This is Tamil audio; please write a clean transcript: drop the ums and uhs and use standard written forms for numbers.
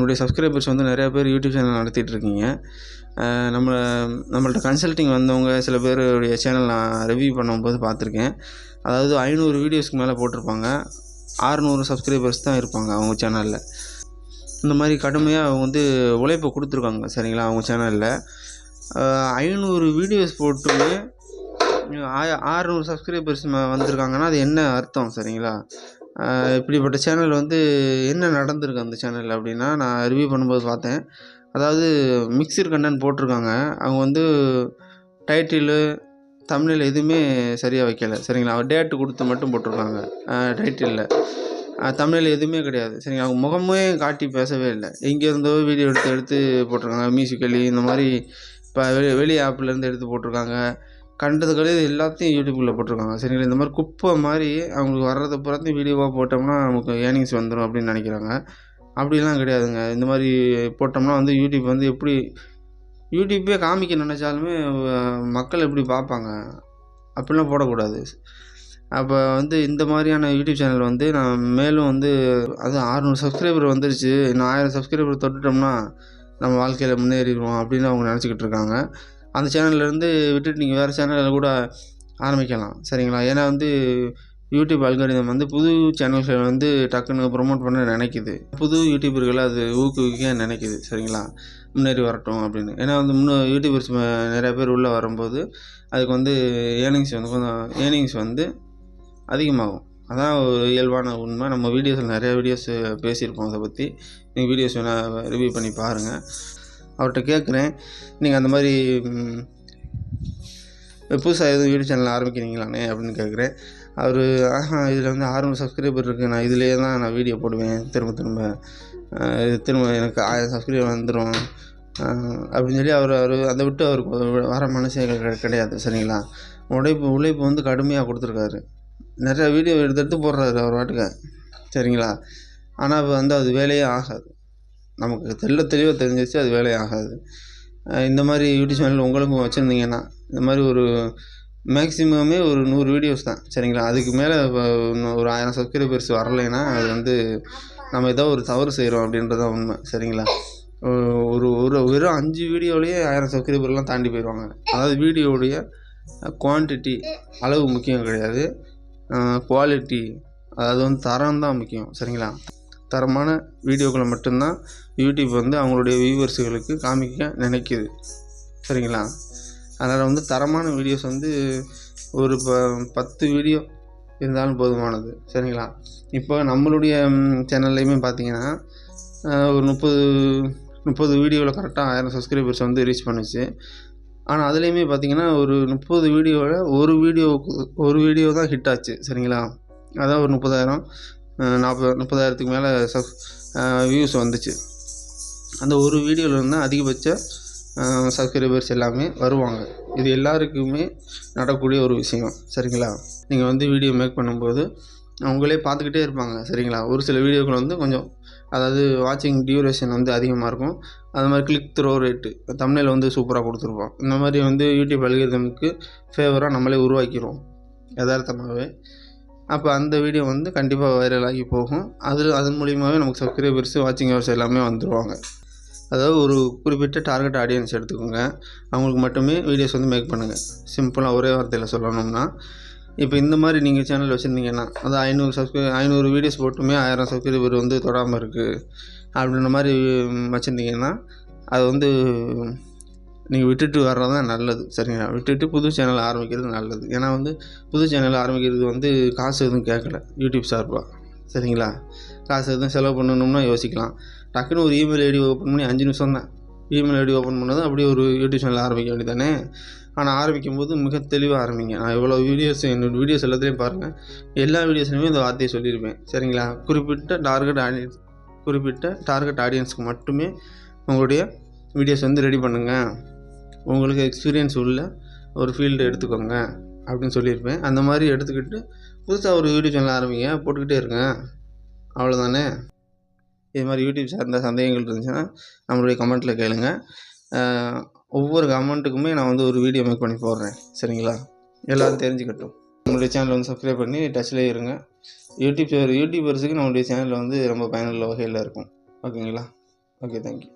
நம்மளுடைய சப்ஸ்கிரைபர்ஸ் வந்து நிறையா பேர் யூடியூப் சேனல் நடத்திட்டு இருக்கீங்க. நம்மள்ட்ட கன்சல்ட்டிங் வந்தவங்க சில பேருடைய சேனல் நான் ரிவ்யூ பண்ணும்போது பார்த்துருக்கேன். அதாவது 500 வீடியோஸ்க்கு மேலே போட்டிருப்பாங்க. 600 சப்ஸ்கிரைபர்ஸ் தான் இருப்பாங்க அவங்க சேனலில். இந்த மாதிரி கடுமையாக அவங்க வந்து உழைப்பை கொடுத்துருக்காங்க சரிங்களா அவங்க சேனலில். 500 வீடியோஸ் போட்டுமே 600 சப்ஸ்கிரைபர்ஸ் வந்திருக்காங்கன்னா அது என்ன அர்த்தம் சரிங்களா? இப்படிப்பட்ட சேனல் வந்து என்ன நடந்திருக்கு அந்த சேனலில் அப்படின்னா, நான் ரிவ்யூ பண்ணும்போது பார்த்தேன். அதாவது மிக்சர் கண்டென்ட் போட்டிருக்காங்க. அவங்க வந்து டைட்டிலு தம்ப்நெயில் எதுவுமே சரியாக வைக்கலை சரிங்களா. டேட்டு கொடுத்து மட்டும் போட்டிருக்காங்க டைட்டிலில். தம்ப்நெயில் எதுவுமே கிடையாது சரிங்களா. அவங்க முகமே காட்டி பேசவே இல்லை. எங்கேருந்தோ வீடியோ எடுத்து போட்டிருக்காங்க. மியூசிக்கலி இந்த மாதிரி இப்போ வெளி ஆப்லேருந்து எடுத்து போட்டிருக்காங்க. கண்டதுக்களே எல்லாத்தையும் யூடியூப்பில் போட்டிருக்காங்க சரிங்களா. இந்த மாதிரி குப்பை மாதிரி அவங்களுக்கு வர்றதை பூராத்தையும் வீடியோவாக போட்டோம்னா நமக்கு ஏர்னிங்ஸ் வந்துடும் அப்படின்னு நினைக்கிறாங்க. அப்படிலாம் கிடையாதுங்க. இந்த மாதிரி போட்டோம்னா வந்து யூடியூப் வந்து எப்படி யூடியூப்பே காமிக்க நினச்சாலுமே மக்கள் எப்படி பார்ப்பாங்க? அப்படிலாம் போடக்கூடாது. அப்போ வந்து இந்த மாதிரியான யூடியூப் சேனல் வந்து நான் மேலும் வந்து அது 600 சப்ஸ்கிரைபர் வந்துருச்சு, இன்னும் 1000 சப்ஸ்கிரைபர் தொட்டுட்டோம்னா நம்ம வாழ்க்கையில் முன்னேறிடுவோம் அப்படின்னு அவங்க நினச்சிக்கிட்டு இருக்காங்க. அந்த சேனல்லேருந்து விட்டுட்டு நீங்கள் வேறு சேனலில் கூட ஆரம்பிக்கலாம் சரிங்களா. ஏன்னா வந்து யூடியூப் அல்காரிதம் வந்து புது சேனல்களை வந்து டக்குன்னு ப்ரொமோட் பண்ண நினைக்குது. புது யூடியூபர்களை அது ஊக்குவிக்க நினைக்குது சரிங்களா, முன்னேறி வரட்டும் அப்படின்னு. ஏன்னா வந்து யூடியூபர்ஸ் நிறையா பேர் உள்ளே வரும்போது அதுக்கு வந்து ஏர்னிங்ஸ் வந்து அதிகமாகும். அதான் ஒரு இயல்பான உண்மை. நம்ம வீடியோஸில் நிறையா வீடியோஸ் பேசியிருப்போம் அதை பற்றி. நீங்கள் வீடியோஸ் வேணால் ரிவ்யூ பண்ணி பாருங்கள். அவர்கிட்ட கேட்குறேன், நீங்கள் அந்த மாதிரி புதுசாக எதுவும் யூடியூப் சேனல் ஆரம்பிக்கிறீங்களாண்ணே அப்படின்னு கேட்குறேன். அவர் இதில் வந்து 600 சப்ஸ்கிரைபர் இருக்குது, நான் இதிலேயே தான் நான் வீடியோ போடுவேன் திரும்ப எனக்கு 1000 சப்ஸ்கிரைபர் வந்துடும் அப்படின்னு சொல்லி அவர் அதை விட்டு அவருக்கு வர மனசே கிடையாது சரிங்களா. உழைப்பு வந்து கடுமையாக கொடுத்துருக்காரு. நிறையா வீடியோ எடுத்து போடுறாரு அவர் வாட்டுக்க சரிங்களா. ஆனால் இப்போ வந்து அது வேலையே ஆகாது. நமக்கு தெளிவாக தெரிஞ்சிச்சு அது வேலையே ஆகாது. இந்த மாதிரி யூடியூப் சேனல் உங்களுக்கும் வச்சுருந்தீங்கன்னா இந்த மாதிரி ஒரு மேக்ஸிமமே ஒரு 100 வீடியோஸ் தான் சரிங்களா. அதுக்கு மேலே ஒரு 1000 சப்ஸ்கிரைபர்ஸ் வரலைன்னா அது வந்து நம்ம ஏதோ ஒரு தவறு செய்கிறோம் அப்படின்றது தான் உண்மை சரிங்களா. வெறும் 5 வீடியோலேயே 1000 சப்ஸ்கிரைபர்லாம் தாண்டி போயிடுவாங்க. அதாவது வீடியோவுடைய குவான்டிட்டி அளவு முக்கியம் கிடையாது, குவாலிட்டி அதாவது வந்து தரம் தான் முக்கியம் சரிங்களா. தரமான வீடியோக்களை மட்டும்தான் யூடியூப் வந்து அவங்களுடைய வியூவர்ஸுகளுக்கு காமிக்க நினைக்கிது சரிங்களா. அதனால் வந்து தரமான வீடியோஸ் வந்து ஒரு 10 வீடியோ இருந்தாலும் போதுமானது சரிங்களா. இப்போ நம்மளுடைய சேனல்லையுமே பார்த்தீங்கன்னா ஒரு 30 வீடியோவில் கரெக்டாக 1000 சப்ஸ்கிரைபர்ஸ் வந்து ரீச் பண்ணுச்சு. ஆனால் அதுலேயுமே பார்த்தீங்கன்னா ஒரு 30 வீடியோவில் ஒரு வீடியோ தான் ஹிட் ஆச்சு சரிங்களா. அதான் ஒரு 30,000க்கு மேலே வியூஸ் வந்துச்சு. அந்த ஒரு வீடியோவில் இருந்தால் அதிகபட்ச சப்ஸ்கிரைபர்ஸ் எல்லாமே வருவாங்க. இது எல்லாருக்குமே நடக்கக்கூடிய ஒரு விஷயம் சரிங்களா. நீங்கள் வந்து வீடியோ மேக் பண்ணும்போது அவங்களே பார்த்துக்கிட்டே இருப்பாங்க சரிங்களா. ஒரு சில வீடியோக்கள் வந்து கொஞ்சம் அதாவது வாட்சிங் டியூரேஷன் வந்து அதிகமாக இருக்கும். அது மாதிரி கிளிக் த்ரோ ரேட்டு தம்ப்நெயில் வந்து சூப்பராக கொடுத்துருப்போம். இந்த மாதிரி வந்து யூடியூப் அல்காரிதமுக்கு ஃபேவராக நம்மளே உருவாக்கிடுவோம் யதார்த்தமாகவே. அப்போ அந்த வீடியோ வந்து கண்டிப்பாக வைரலாகி போகும். அதன் மூலியமாகவே நமக்கு சப்ஸ்கிரைபர்ஸு வாட்சிங் ஹவர்ஸ் எல்லாமே வந்துடுவாங்க. அதாவது ஒரு குறிப்பிட்ட டார்கெட் ஆடியன்ஸ் எடுத்துக்கோங்க, அவங்களுக்கு மட்டுமே வீடியோஸ் வந்து மேக் பண்ணுங்கள். சிம்பிளாக ஒரே வார்த்தையில் சொல்லணும்னா, இப்போ இந்த மாதிரி நீங்கள் சேனல் வச்சுருந்தீங்கன்னா அது 500 வீடியோஸ் போட்டுமே 1000 சப்ஸ்கிரைபர் வந்து தொடாமல் இருக்குது அப்படின்ற மாதிரி வச்சுருந்தீங்கன்னா அது வந்து நீங்கள் விட்டுட்டு வர்றது தான் நல்லது சரிங்களா. விட்டுட்டு புது சேனல் ஆரம்பிக்கிறது நல்லது. ஏன்னா வந்து புது சேனல் ஆரம்பிக்கிறது வந்து காசு எதுவும் கேட்கல யூடியூப் சார்பாக சரிங்களா. காசு எதுவும் செலவு பண்ணணும்னா யோசிக்கலாம். டக்குன்னு ஒரு இமெயில் ஐடி ஓப்பன் பண்ணி 5 நிமிஷம் தான் இமெயில் ஐடி ஓப்பன் பண்ணதும் அப்படியே ஒரு யூடியூப் சேனல் ஆரம்பிக்க வேண்டியதானே. ஆனால் ஆரம்பிக்கும் போது மிக தெளிவாக ஆரம்பிங்க. நான் எவ்வளோ என்னோடய வீடியோஸ் எல்லாத்துலேயும் பாருங்கள், எல்லா வீடியோஸ்லையுமே இந்த வார்த்தையை சொல்லியிருப்பேன் சரிங்களா. குறிப்பிட்ட டார்கெட் ஆடியன்ஸுக்கு மட்டுமே உங்களுடைய வீடியோஸ் வந்து ரெடி பண்ணுங்கள், உங்களுக்கு எக்ஸ்பீரியன்ஸ் உள்ள ஒரு ஃபீல்டு எடுத்துக்கோங்க அப்படின்னு சொல்லியிருப்பேன். அந்த மாதிரி எடுத்துக்கிட்டு புதுசாக ஒரு யூடியூப் சேனல் ஆரம்பிங்க, போட்டுக்கிட்டே இருங்க, அவ்வளோதானே. இது மாதிரி யூடியூப் சார்ந்த சந்தேகங்கள் இருந்துச்சுன்னா நம்மளுடைய கமெண்ட்டில் கேளுங்க. ஒவ்வொரு கமெண்ட்டுக்குமே நான் வந்து ஒரு வீடியோ மேக் பண்ணி போடுறேன் சரிங்களா. எல்லோரும் தெரிஞ்சுக்கட்டும். நம்மளுடைய சேனலை வந்து சப்ஸ்கிரைப் பண்ணி டச்சிலே இருங்க. யூடியூபர்ஸுக்கு நம்மளுடைய சேனலில் வந்து ரொம்ப பயனுள்ள வகையில் இருக்கும். ஓகேங்களா. Okay, thank you.